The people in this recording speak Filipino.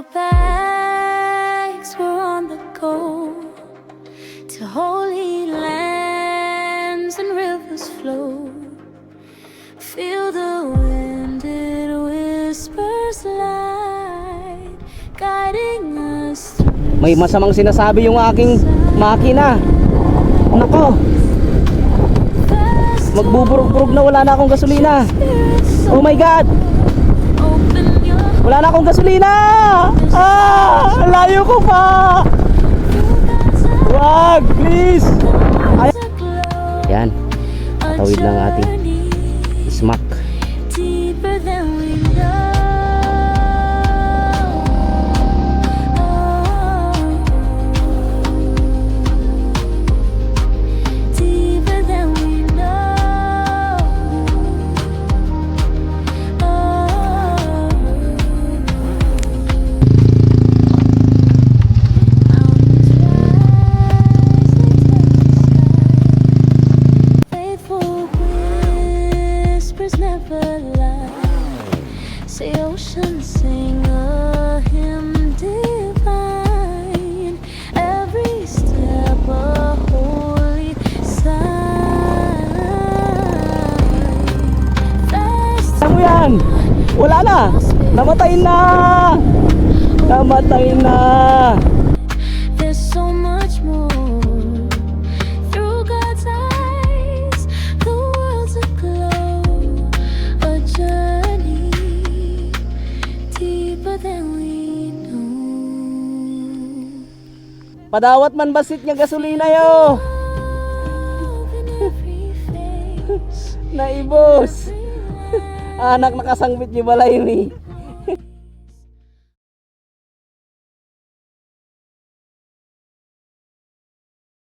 Our backs were on the go to holy lands and rivers flow. Feel the wind, it whispers light, guiding us through. May masamang sinasabi yung aking makina. Nako, magbuburog-burog na, wala na akong gasolina. Oh my God, wala na akong gasolina. Layo ko pa. Wag, please. Yan, tatawid ng ating smack. Deeper than we know. Deeper than we know. Faithful whispers never lie. Say oceans sing a hymn divine. Every step a holy sign. Fast Ano yan? Wala na. Namatay na. Namatay na. There's so much more through God's eyes. The world's aglow, a journey deeper than we know. Padawat man basit niya gasolina yo. Love in every face, Naibos. Anak nakasangbit niyo balay ni.